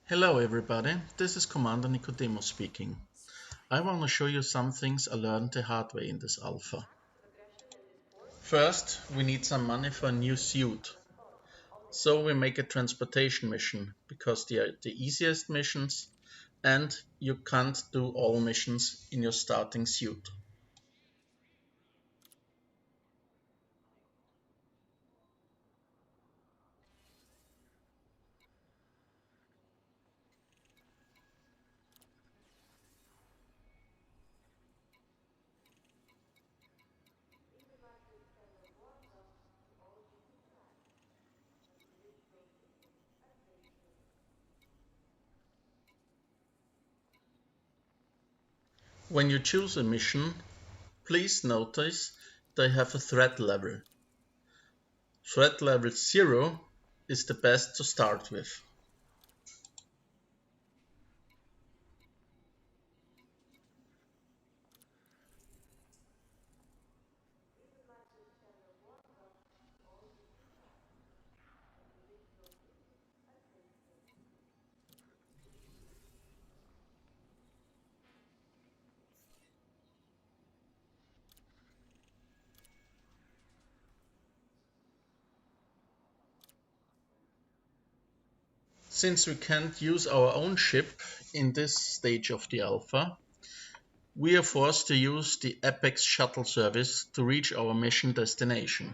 Hello everybody, this is Commander Niko speaking. I want to show you some things I learned the hard way in this alpha. First, we need some money for a new suit. So we make a transportation mission, because they are the easiest missions and you can't do all missions in your starting suit. When you choose a mission, please notice they have a threat level. Threat level 0 is the best to start with. Since we can't use our own ship in this stage of the alpha, we are forced to use the Apex shuttle service to reach our mission destination.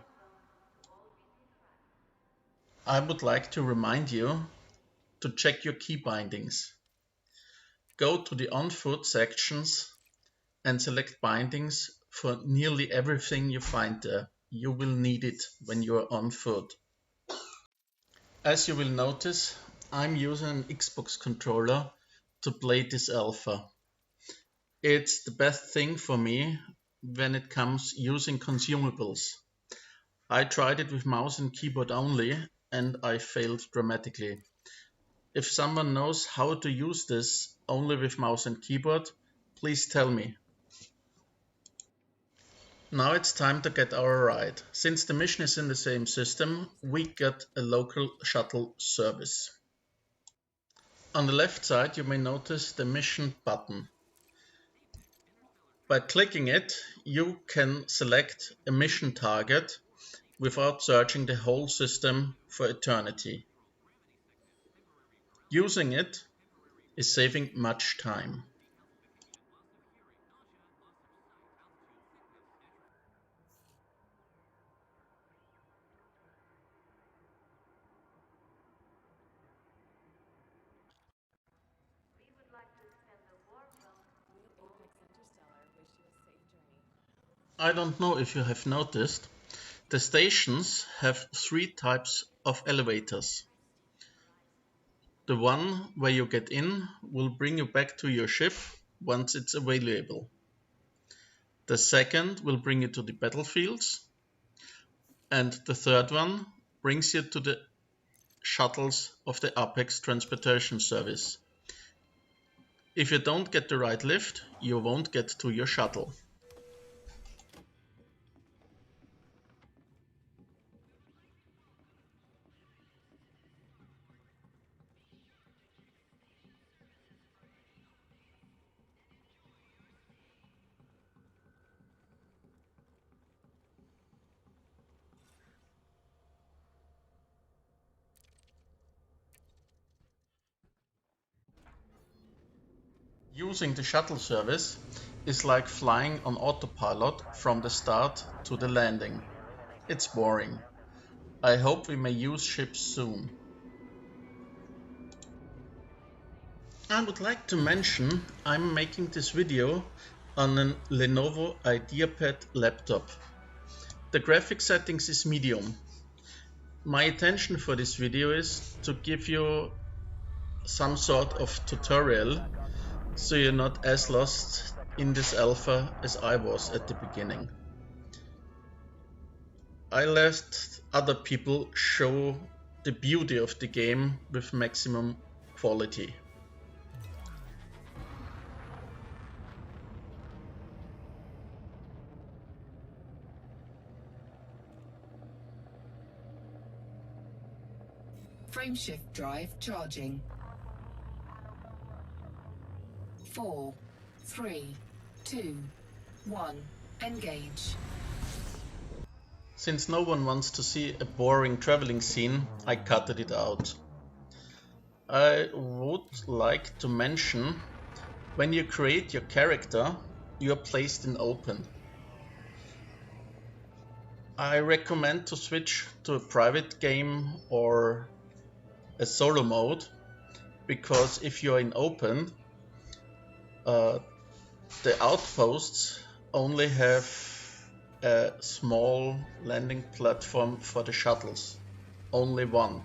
I would like to remind you to check your key bindings. Go to the on foot sections and select bindings for nearly everything you find there. You will need it when you are on foot. As you will notice, I'm using an Xbox controller to play this alpha. It's the best thing for me when it comes using consumables. I tried it with mouse and keyboard only and I failed dramatically. If someone knows how to use this only with mouse and keyboard, please tell me. Now it's time to get our ride. Since the mission is in the same system, we get a local shuttle service. On the left side you may notice the mission button. By clicking it, you can select a mission target without searching the whole system for eternity. Using it is saving much time. I don't know if you have noticed, the stations have three types of elevators. The one where you get in will bring you back to your ship once it's available. The second will bring you to the battlefields, and the third one brings you to the shuttles of the Apex transportation service. If you don't get the right lift, you won't get to your shuttle. Using the shuttle service is like flying on autopilot from the start to the landing. It's boring. I hope we may use ships soon. I would like to mention I'm making this video on a Lenovo IdeaPad laptop. The graphic settings is medium. My intention for this video is to give you some sort of tutorial so you're not as lost in this alpha as I was at the beginning. I let other people show the beauty of the game with maximum quality. Frameshift drive charging. 4, 3, 2, 1, engage. Since no one wants to see a boring traveling scene, I cutted it out. I would like to mention, when you create your character, you are placed in open. I recommend to switch to a private game or a solo mode, because if you're in open, the outposts only have a small landing platform for the shuttles, only one.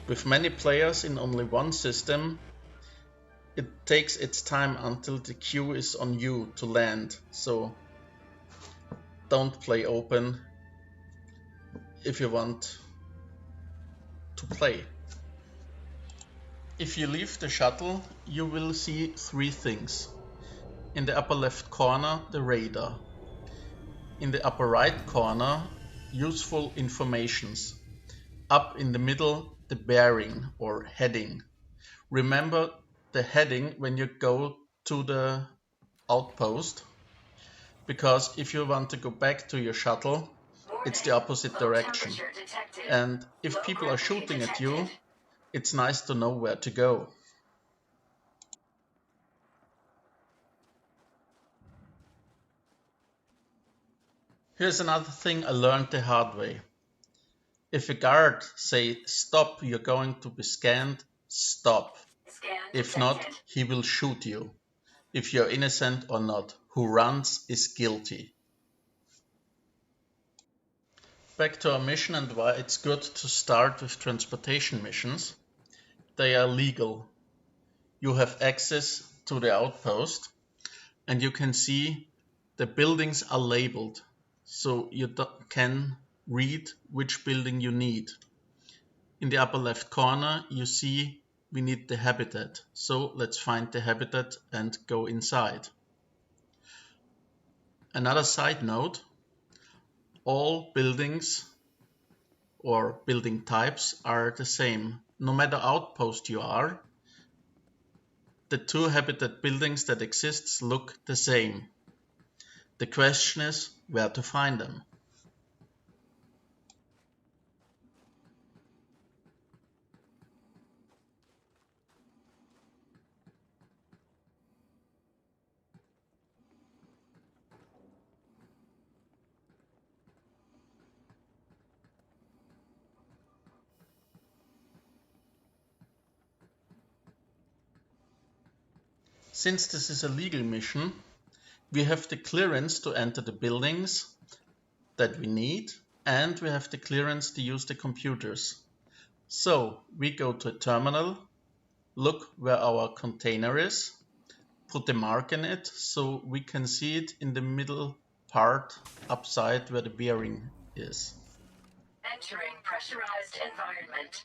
With many players in only one system, it takes its time until the queue is on you to land, so don't play open if you want to play. If you leave the shuttle, you will see three things. In the upper left corner, the radar. In the upper right corner, useful informations. Up in the middle, the bearing or heading. Remember the heading when you go to the outpost, because if you want to go back to your shuttle, it's the opposite direction. And if people are shooting at you, it's nice to know where to go. Here's another thing I learned the hard way. If a guard say stop, you're going to be scanned, stop. If not, he will shoot you. If you're innocent or not, who runs is guilty. Back to our mission and why it's good to start with transportation missions. They are legal. You have access to the outpost and you can see the buildings are labeled, so you can read which building you need. In the upper left corner you see we need the habitat, so let's find the habitat and go inside. Another side note, all buildings or building types are the same. No matter outpost you are, the two habitat buildings that exist look the same. The question is where to find them. Since this is a legal mission, we have the clearance to enter the buildings that we need, and we have the clearance to use the computers. So we go to a terminal, look where our container is, put a mark in it so we can see it in the middle part upside where the bearing is. Entering pressurized environment.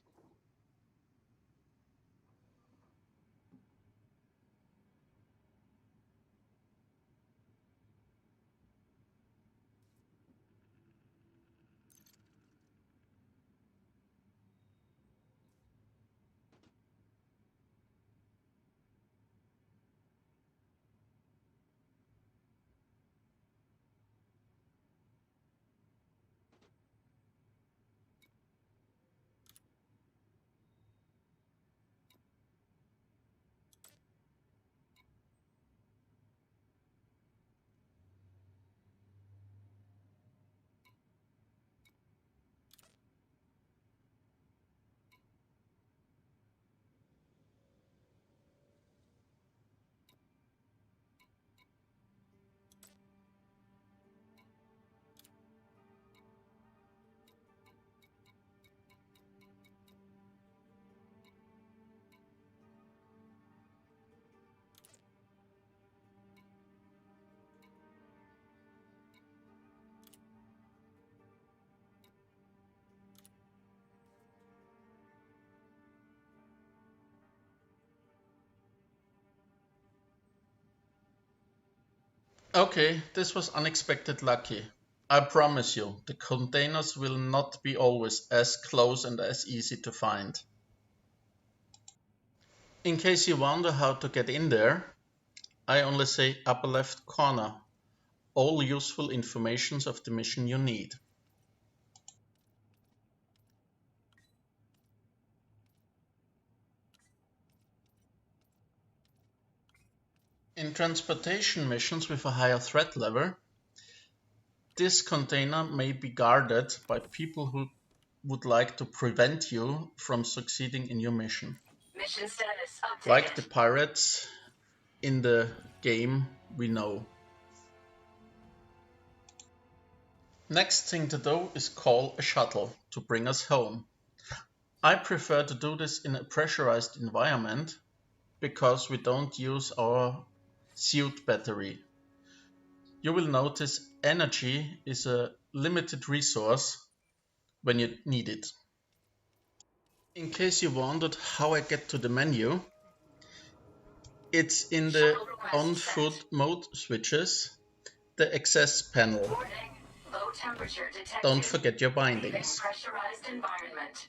Okay, this was unexpected lucky. I promise you, the containers will not be always as close and as easy to find. In case you wonder how to get in there, I only say upper left corner. All useful informations of the mission you need. In transportation missions with a higher threat level, this container may be guarded by people who would like to prevent you from succeeding in your mission. Mission status updated. Like the pirates in the game we know. Next thing to do is call a shuttle to bring us home. I prefer to do this in a pressurized environment because we don't use our suit battery. You will notice energy is a limited resource when you need it. In case you wondered how I get to the menu, it's in the on-foot mode switches, the access panel. Warning. Low temperature detected. Don't forget your Leaving bindings. pressurized environment.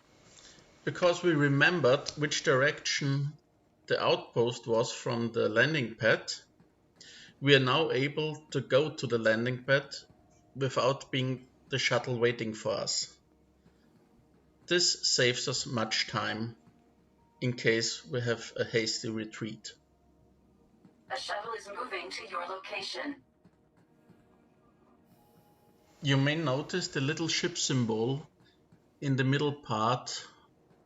Because we remembered which direction the outpost was from the landing pad, we are now able to go to the landing pad without being the shuttle waiting for us. This saves us much time in case we have a hasty retreat. A shuttle is moving to your location. You may notice the little ship symbol in the middle part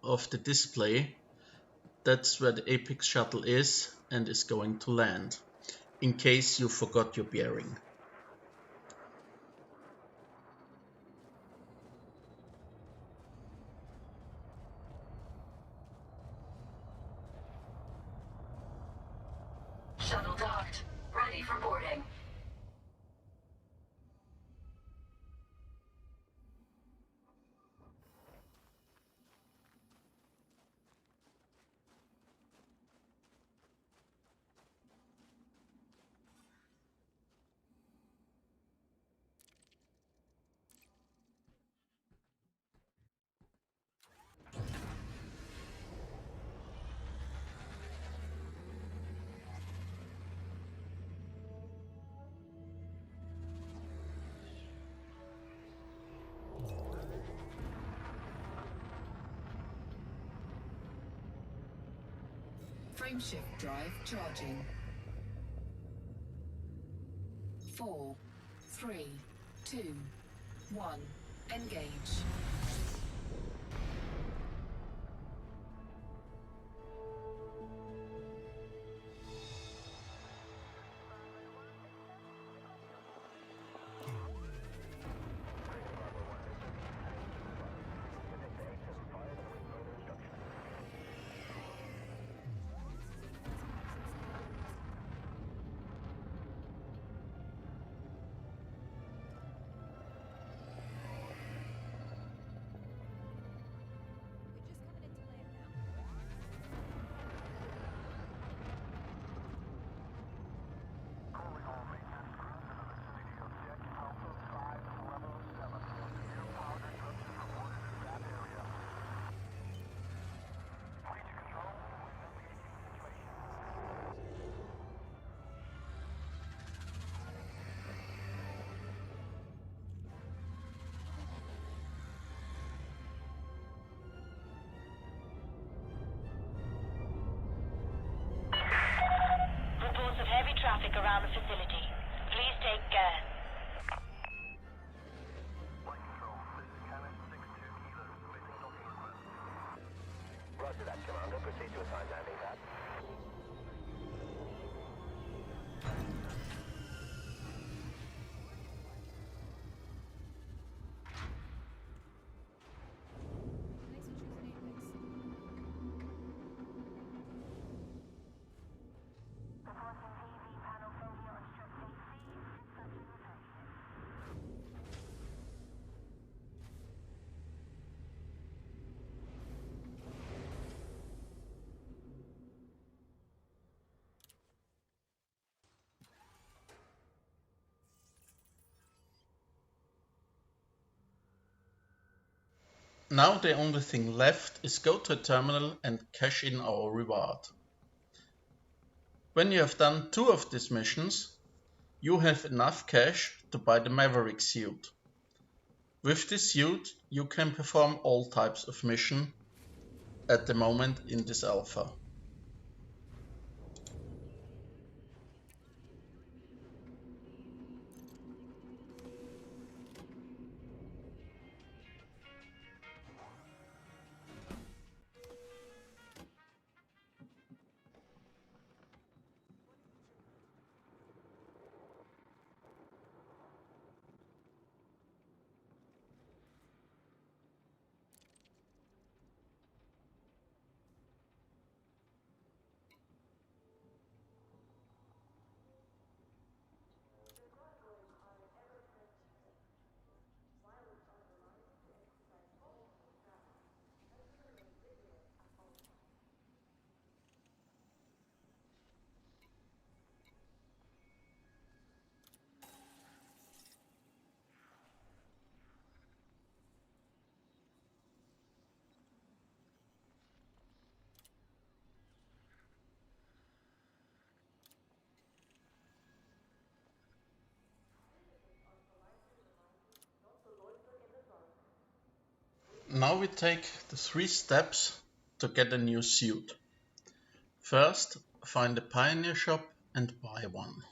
of the display. That's where the Apex shuttle is and is going to land, in case you forgot your bearing. Shuttle docked. Ready for boarding. Frameshift drive charging. 4, 3, 2, 1. Engage. Reports of heavy traffic around the facility. Please take care. Roger that, Commander. Proceed to assign landing pad. Now the only thing left is go to a terminal and cash in our reward. When you have done 2 of these missions, you have enough cash to buy the Maverick suit. With this suit, you can perform all types of mission at the moment in this alpha. Now we take the 3 steps to get a new suit. First, find a Pioneer shop and buy one.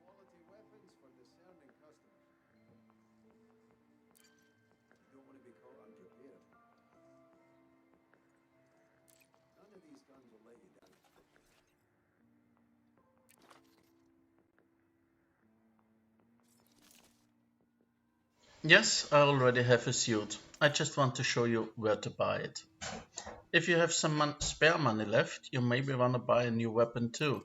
Quality weapons for discerning customers. You don't want to be caught unprepared. None of these guns will let you down. Yes, I already have a suit. I just want to show you where to buy it. If you have some spare money left, you maybe want to buy a new weapon too.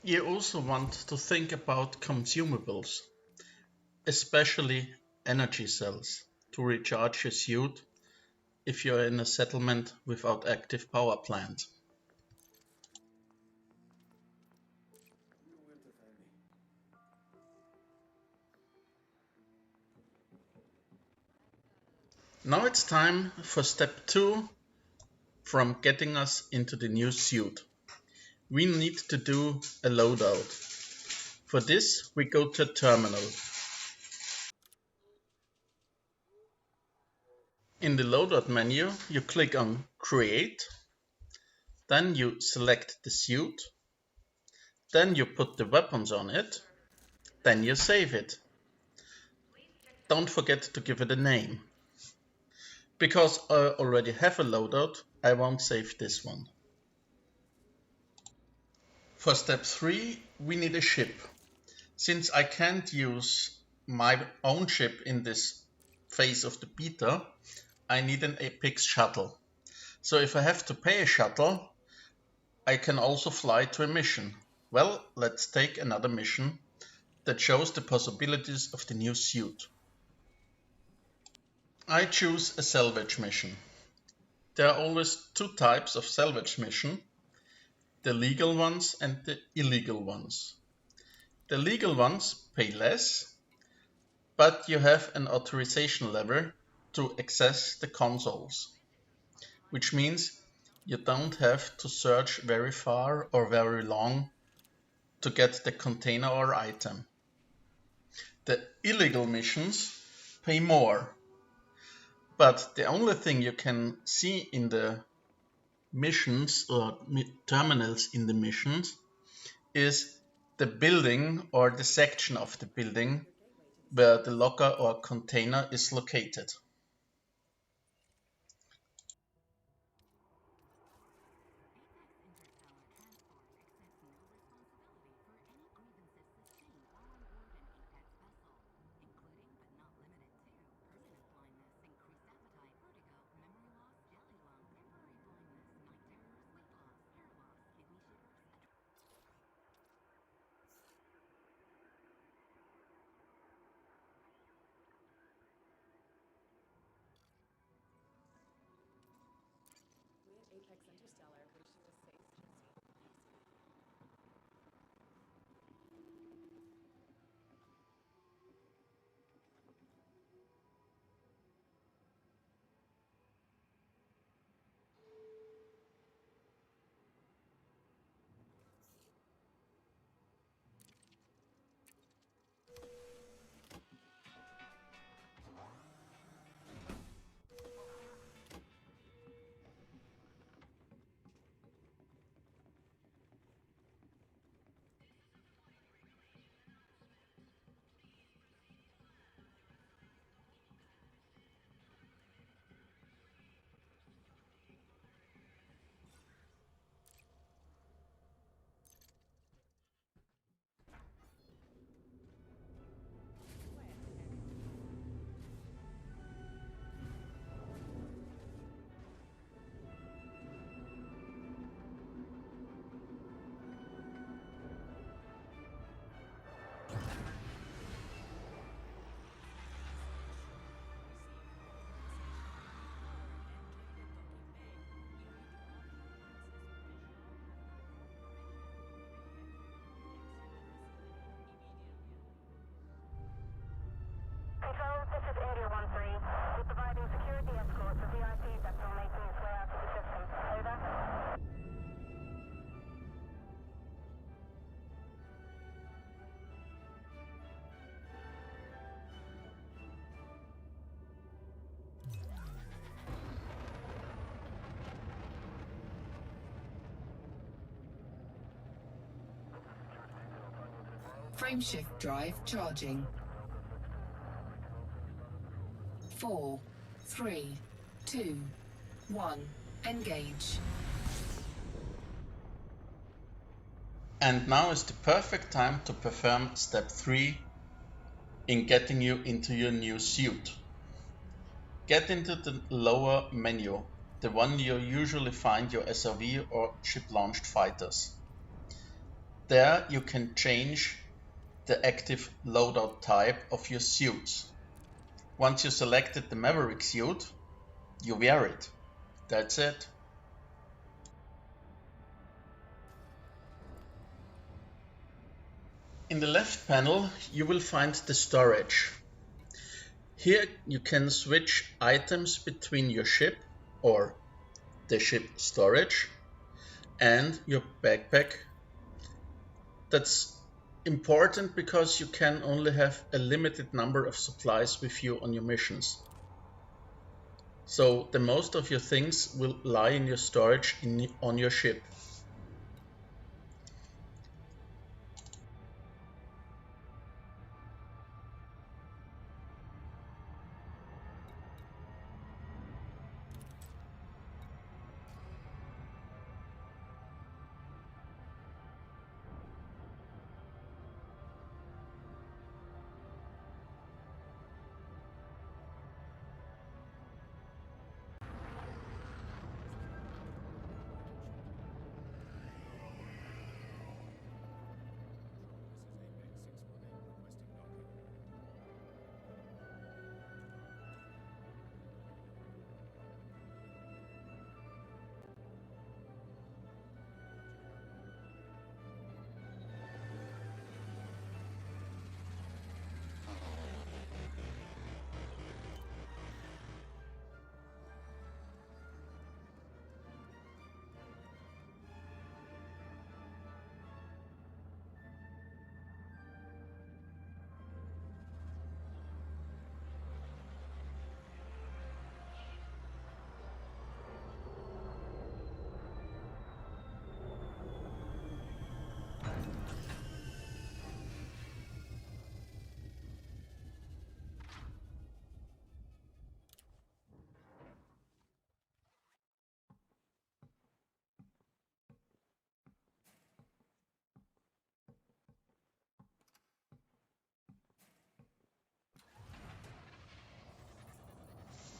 You also want to think about consumables, especially energy cells, to recharge your suit if you're in a settlement without active power plant. You know where to find me. Now it's time for step 2 from getting us into the new suit. We need to do a loadout. For this, we go to a terminal. In the loadout menu, you click on Create, then you select the suit, then you put the weapons on it, then you save it. Don't forget to give it a name. Because I already have a loadout, I won't save this one. For step 3, we need a ship. Since I can't use my own ship in this phase of the beta, I need an Apex shuttle. So if I have to pay a shuttle, I can also fly to a mission. Well, let's take another mission that shows the possibilities of the new suit. I choose a salvage mission. There are always 2 types of salvage mission, the legal ones and the illegal ones. The legal ones pay less, but you have an authorization level to access the consoles, which means you don't have to search very far or very long to get the container or item. The illegal missions pay more, but the only thing you can see in the missions or terminals in the missions is the building or the section of the building where the locker or container is located. Control, this is Area 13. We're providing security escort for VIP vessel making its way out of the system. Over. Frameshift drive charging. 4, 3, 2, 1, engage. And now is the perfect time to perform step 3 in getting you into your new suit. Get into the lower menu, the one you usually find your SRV or ship-launched fighters. There you can change the active loadout type of your suits. Once you selected the Maverick suit, you wear it. That's it. In the left panel, you will find the storage. Here you can switch items between your ship or the ship storage and your backpack. That's important because you can only have a limited number of supplies with you on your missions. So the most of your things will lie in your storage on your ship.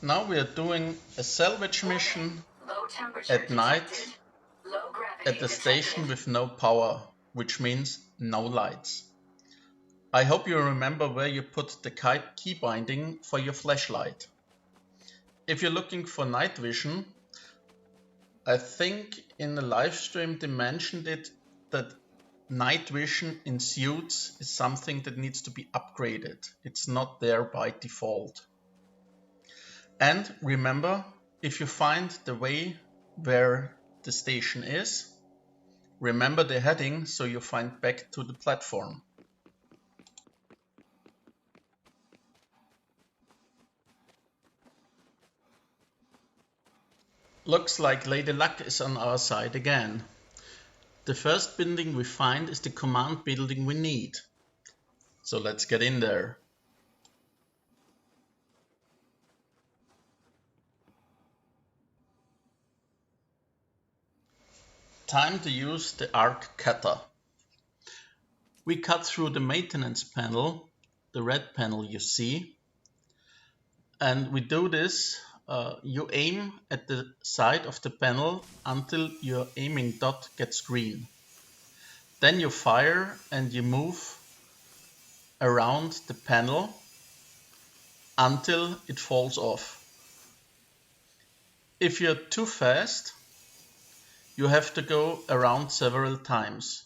Now we are doing a salvage mission Low temperature at night detected. Low gravity at the station detected. with no power, which means no lights. I hope you remember where you put the key binding for your flashlight. If you're looking for night vision, I think in the live stream they mentioned it that night vision in suits is something that needs to be upgraded. It's not there by default. And remember, if you find the way where the station is, remember the heading so you find back to the platform. Looks like Lady Luck is on our side again. The first building we find is the command building we need. So let's get in there. Time to use the arc cutter. We cut through the maintenance panel, the red panel you see, and we do this. You aim at the side of the panel until your aiming dot gets green. Then you fire and you move around the panel until it falls off. If you're too fast, you have to go around several times.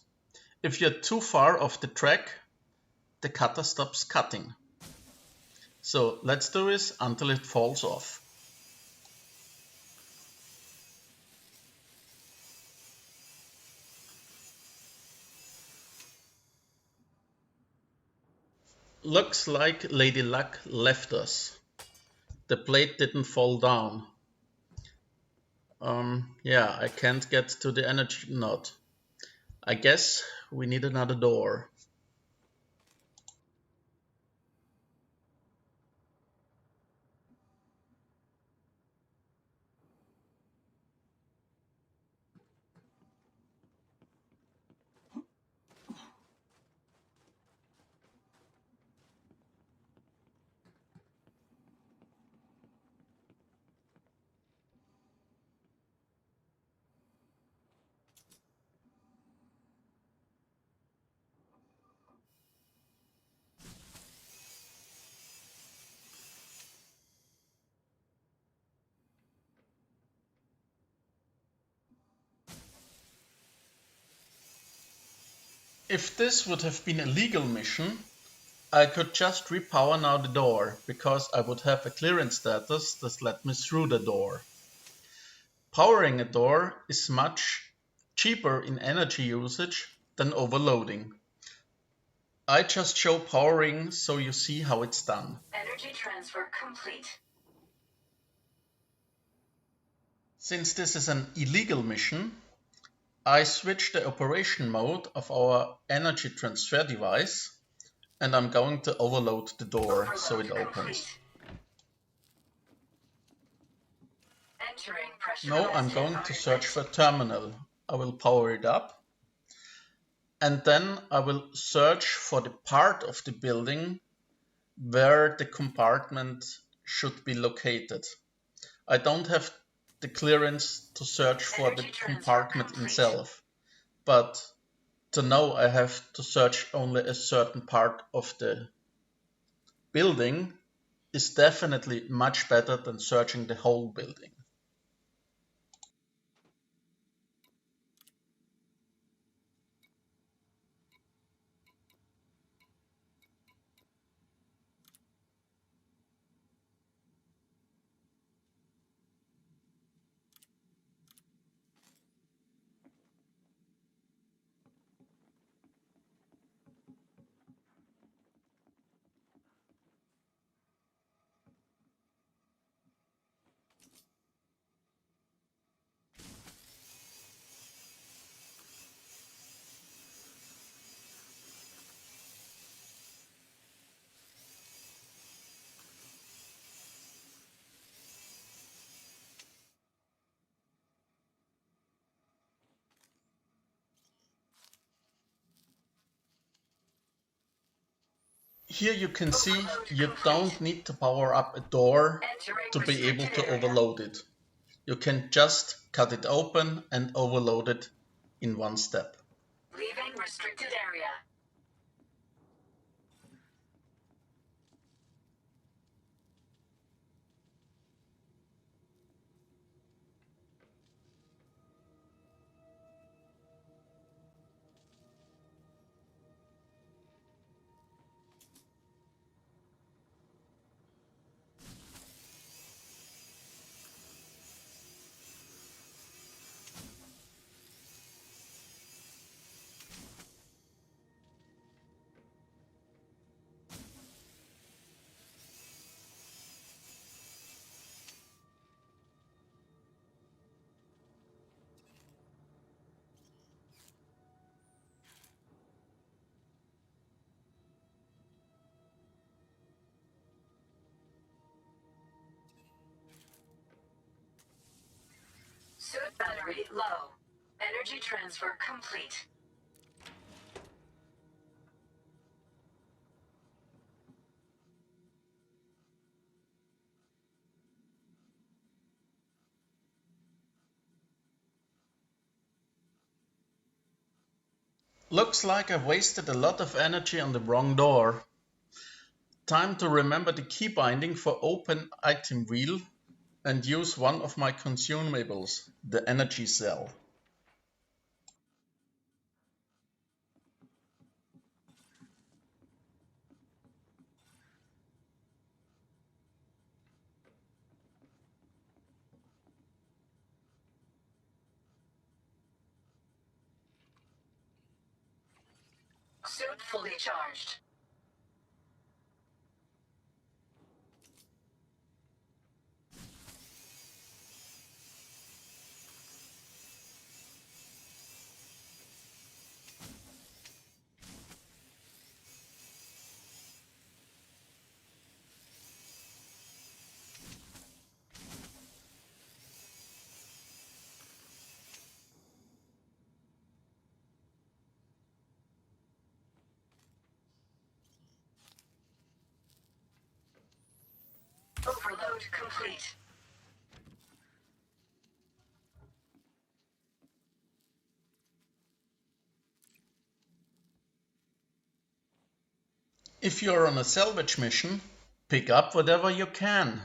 If you're too far off the track, the cutter stops cutting. So let's do this until it falls off. Looks like Lady Luck left us. The plate didn't fall down. Yeah, I can't get to the energy node. I guess we need another door. If this would have been a legal mission, I could just repower now the door, because I would have a clearance status that let me through the door. Powering a door is much cheaper in energy usage than overloading. I just show powering so you see how it's done. Energy transfer complete. Since this is an illegal mission, I switch the operation mode of our energy transfer device, and I'm going to overload the door so it opens. Entering Now I'm pressurized going to search for a environment. terminal. I will power it up, and then I will search for the part of the building where the compartment should be located. I don't have the clearance to search for the compartment itself, but to know I have to search only a certain part of the building is definitely much better than searching the whole building. Here you can see you don't need to power up a door to be able to overload it. You can just cut it open and overload it in one step. Leaving restricted area. Suit battery low. Energy transfer complete. Looks like I've wasted a lot of energy on the wrong door. Time to remember the key binding for open item wheel and use one of my consumables, the energy cell. Suit fully charged. Overload complete. If you're on a salvage mission, pick up whatever you can.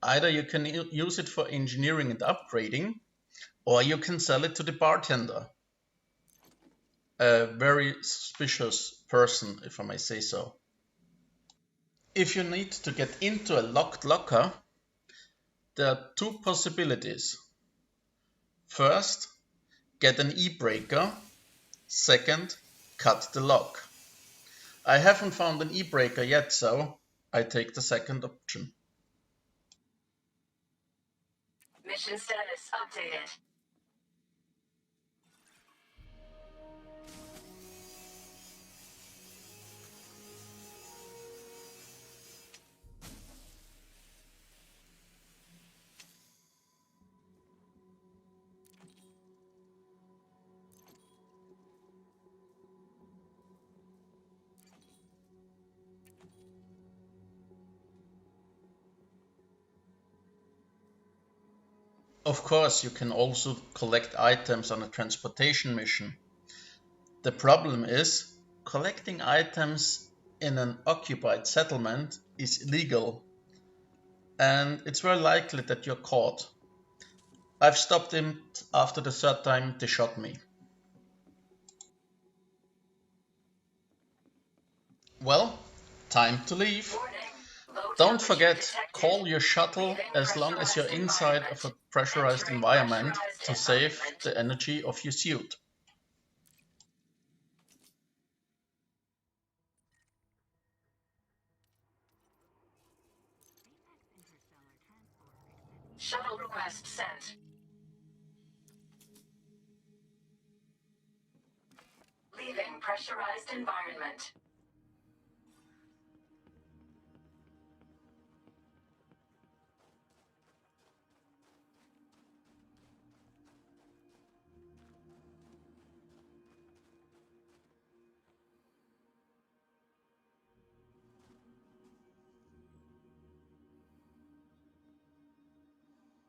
Either you can use it for engineering and upgrading, or you can sell it to the bartender. A very suspicious person, if I may say so. If you need to get into a locked locker, there are two possibilities. First, get an e-breaker. Second, cut the lock. I haven't found an e-breaker yet, so I take the second option. Mission status updated. Of course, you can also collect items on a transportation mission. The problem is, collecting items in an occupied settlement is illegal, and it's very likely that you're caught. I've stopped him after the third time they shot me. Well, time to leave. Warning. Low Don't temperature forget, detected. call your shuttle Leaving as long as you're pressurized inside of a environment. pressurized Entering environment pressurized to save environment. the energy of your suit. Shuttle request sent. Leaving pressurized environment.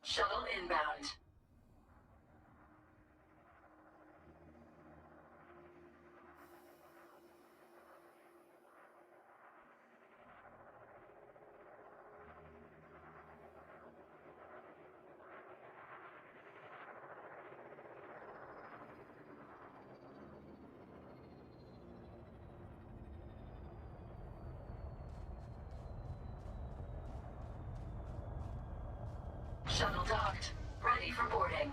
Shuttle inbound. Shuttle docked. Ready for boarding.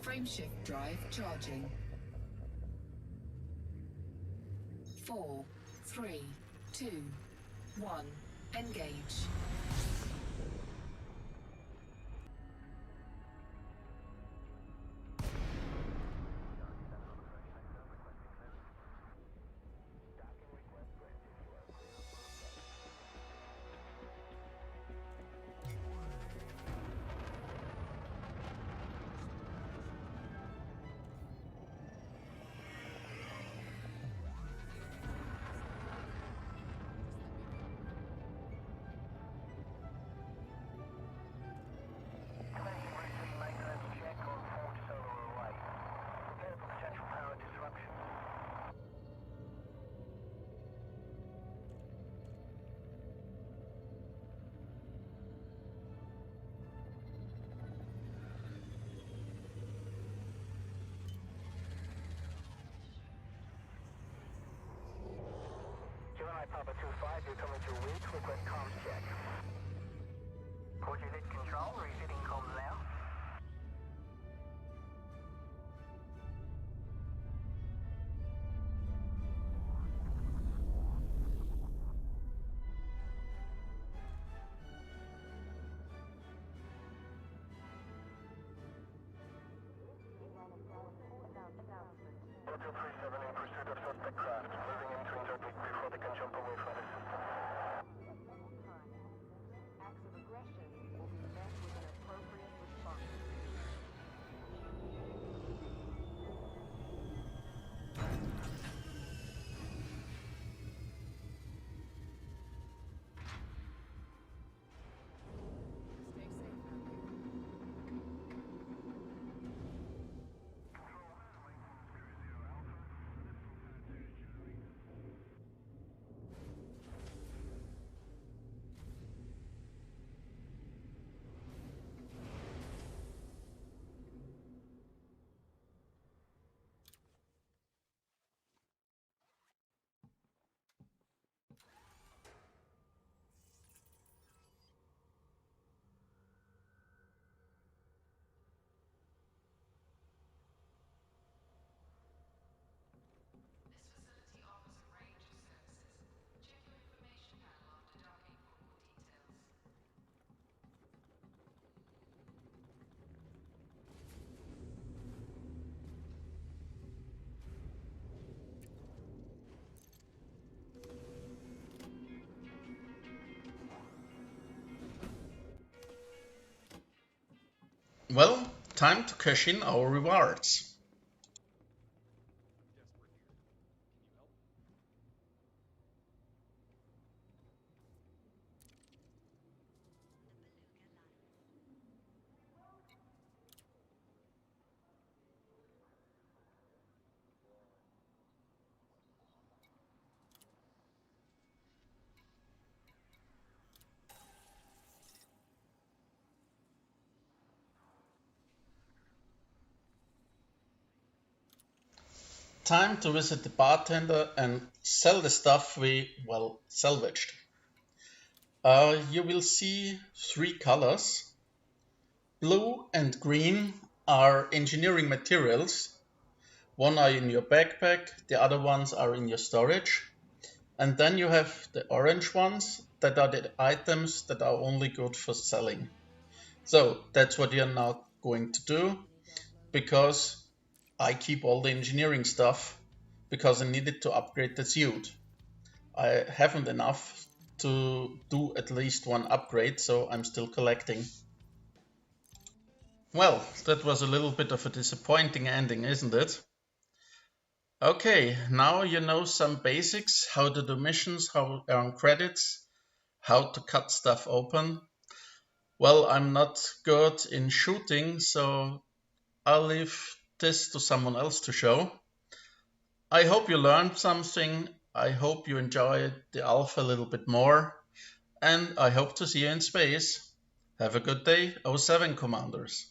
Frameshift drive charging. 4, 3, 2, 1. Engage. Papa 2-5, you're coming through weak. Request comms check. Port your lit control, refitting comms now. Delta 37 in pursuit of suspect craft, moving in to interdict before they can jump away from the system. Acts of aggression will be met with an appropriate response. Well, time to cash in our rewards. Time to visit the bartender and sell the stuff we, well, salvaged. You will see 3 colors. Blue and green are engineering materials. One are in your backpack, the other ones are in your storage. And then you have the orange ones that are the items that are only good for selling. So that's what you're now going to do, because I keep all the engineering stuff because I needed to upgrade the suit. I haven't enough to do at least one upgrade, so I'm still collecting. Well, that was a little bit of a disappointing ending, isn't it? Okay, now you know some basics, how to do missions, how to earn credits, how to cut stuff open. Well, I'm not good in shooting, so I'll leave this to someone else to show. I hope you learned something. I hope you enjoyed the alpha a little bit more. And I hope to see you in space. Have a good day, 07 Commanders.